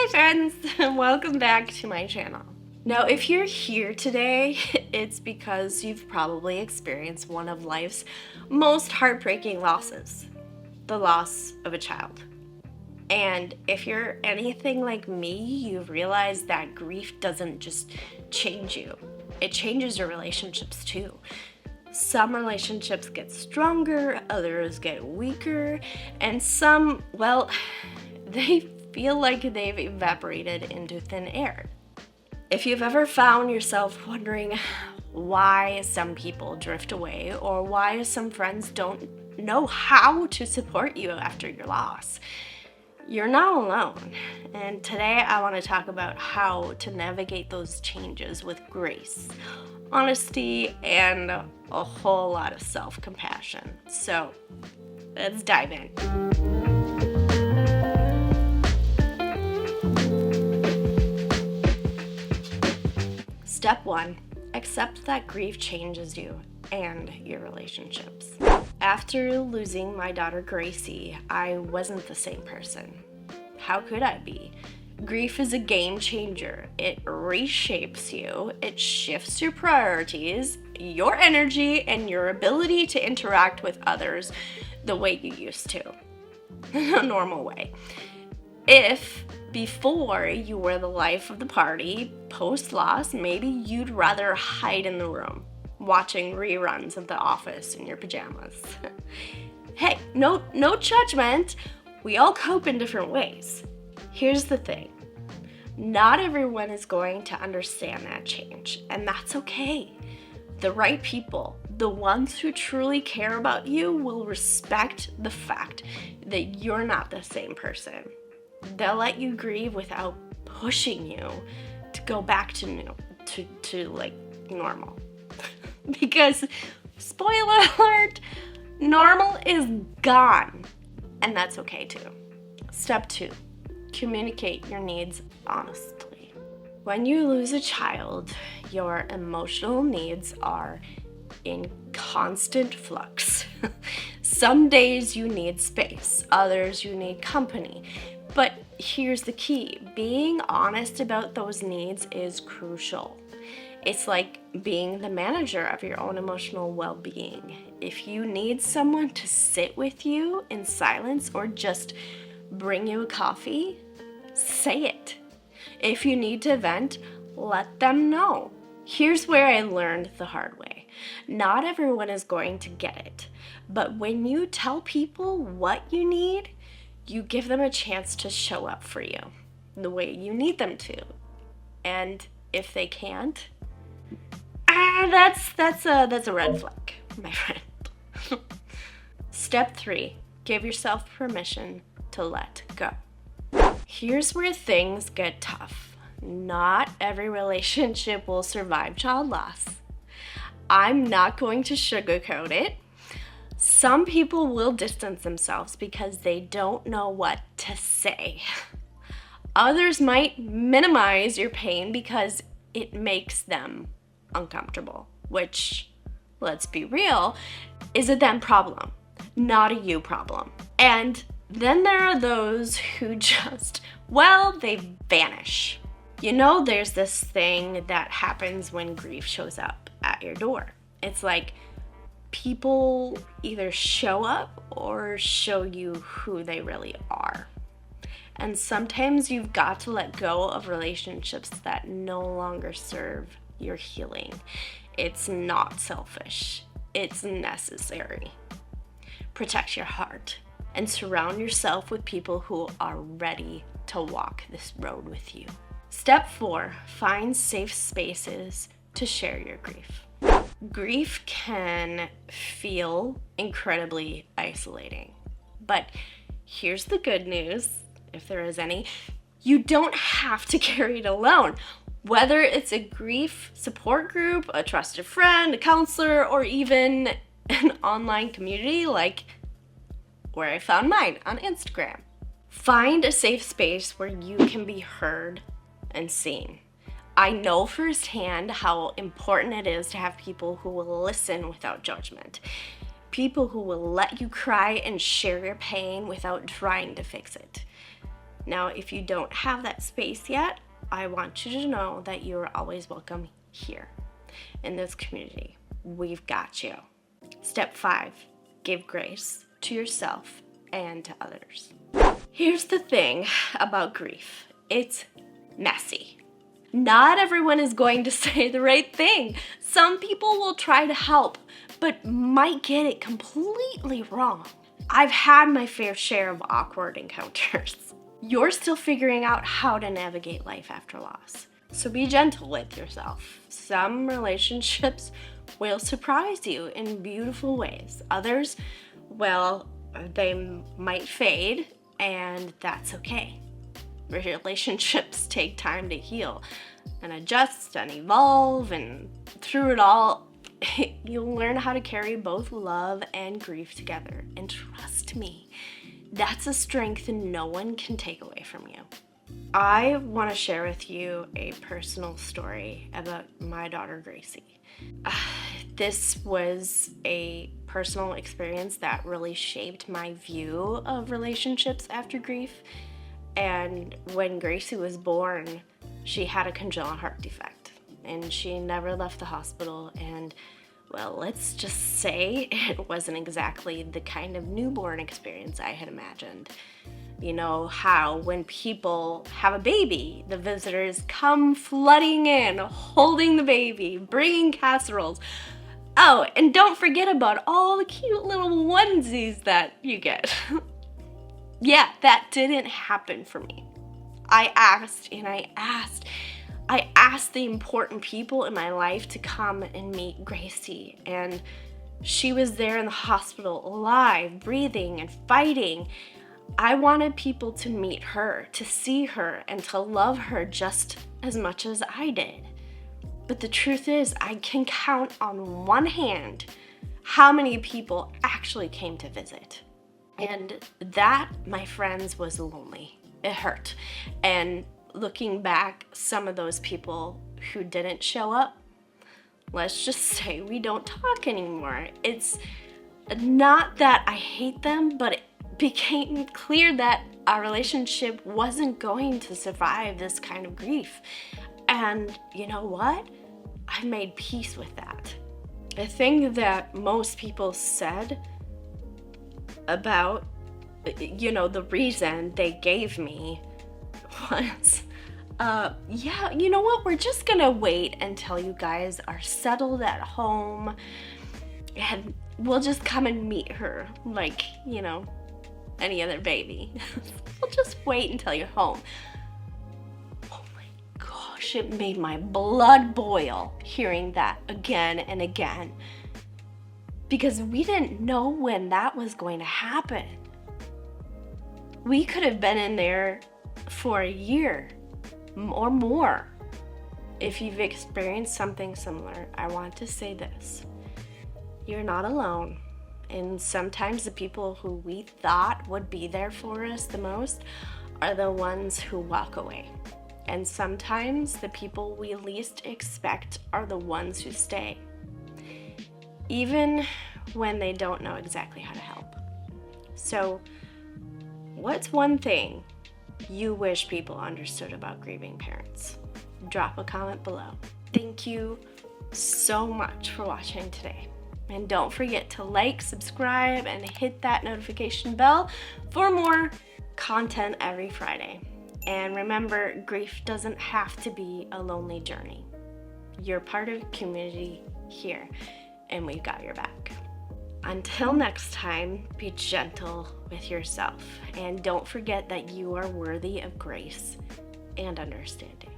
friends, welcome back to my channel. Now, if you're here today, it's because you've probably experienced one of life's most heartbreaking losses, the loss of a child. And if you're anything like me, you've realized that grief doesn't just change you, it changes your relationships too. Some relationships get stronger, others get weaker, and some, well, they feel like they've evaporated into thin air. If you've ever found yourself wondering why some people drift away or why some friends don't know how to support you after your loss, you're not alone. And today I want to talk about how to navigate those changes with grace, honesty, and a whole lot of self-compassion. So let's dive in. Step 1, accept that grief changes you and your relationships. After losing my daughter Gracie, I wasn't the same person. How could I be? Grief is a game changer. It reshapes you, it shifts your priorities, your energy, and your ability to interact with others the way you used to, in a normal way. If before you were the life of the party, post-loss, maybe you'd rather hide in the room, watching reruns of The Office in your pajamas. Hey, no judgment. We all cope in different ways. Here's the thing. Not everyone is going to understand that change, and that's okay. The right people, the ones who truly care about you, will respect the fact that you're not the same person. They'll let you grieve without pushing you to go back to normal. Because, spoiler alert, normal is gone. And that's okay too. Step 2, communicate your needs honestly. When you lose a child, your emotional needs are in constant flux. Some days you need space, others you need company. But here's the key, being honest about those needs is crucial. It's like being the manager of your own emotional well-being. If you need someone to sit with you in silence or just bring you a coffee, say it. If you need to vent, let them know. Here's where I learned the hard way. Not everyone is going to get it, but when you tell people what you need, you give them a chance to show up for you the way you need them to. And if they can't, that's a red flag, my friend. Step 3, give yourself permission to let go. Here's where things get tough. Not every relationship will survive child loss. I'm not going to sugarcoat it. Some people will distance themselves because they don't know what to say. Others might minimize your pain because it makes them uncomfortable, which, let's be real, is a them problem, not a you problem. And then there are those who just, well, they vanish. You know, there's this thing that happens when grief shows up at your door. It's like people either show up or show you who they really are. And sometimes you've got to let go of relationships that no longer serve your healing. It's not selfish. It's necessary. Protect your heart and surround yourself with people who are ready to walk this road with you. Step 4, find safe spaces to share your grief. Grief can feel incredibly isolating, but here's the good news, if there is any, you don't have to carry it alone. Whether it's a grief support group, a trusted friend, a counselor, or even an online community like where I found mine on Instagram. Find a safe space where you can be heard and seen. I know firsthand how important it is to have people who will listen without judgment. People who will let you cry and share your pain without trying to fix it. Now, if you don't have that space yet, I want you to know that you are always welcome here in this community. We've got you. Step 5, give grace to yourself and to others. Here's the thing about grief. It's messy. Not everyone is going to say the right thing. Some people will try to help, but might get it completely wrong. I've had my fair share of awkward encounters. You're still figuring out how to navigate life after loss. So be gentle with yourself. Some relationships will surprise you in beautiful ways. Others, well, they might fade, and that's okay. Relationships take time to heal and adjust and evolve, and through it all, you'll learn how to carry both love and grief together. And trust me, that's a strength no one can take away from you. I want to share with you a personal story about my daughter, Gracie. This was a personal experience that really shaped my view of relationships after grief. And when Gracie was born, she had a congenital heart defect, and she never left the hospital. And well, let's just say it wasn't exactly the kind of newborn experience I had imagined. You know how when people have a baby, the visitors come flooding in, holding the baby, bringing casseroles. Oh, and don't forget about all the cute little onesies that you get. Yeah, that didn't happen for me. I asked the important people in my life to come and meet Gracie, and she was there in the hospital, alive, breathing, and fighting. I wanted people to meet her, to see her, and to love her just as much as I did. But the truth is, I can count on one hand how many people actually came to visit. And that, my friends, was lonely. It hurt. And looking back, some of those people who didn't show up, let's just say we don't talk anymore. It's not that I hate them, but it became clear that our relationship wasn't going to survive this kind of grief. And you know what? I made peace with that. The thing that most people said about, the reason they gave me was, yeah, you know what, we're just gonna wait until you guys are settled at home, and we'll just come and meet her like, any other baby. We'll just wait until you're home. Oh my gosh, it made my blood boil hearing that again and again, because we didn't know when that was going to happen. We could have been in there for a year or more. If you've experienced something similar, I want to say this: you're not alone. And sometimes the people who we thought would be there for us the most are the ones who walk away. And sometimes the people we least expect are the ones who stay, even when they don't know exactly how to help. So, what's one thing you wish people understood about grieving parents? Drop a comment below. Thank you so much for watching today. And don't forget to like, subscribe, and hit that notification bell for more content every Friday. And remember, grief doesn't have to be a lonely journey. You're part of a community here, and we've got your back. Until next time, be gentle with yourself, and don't forget that you are worthy of grace and understanding.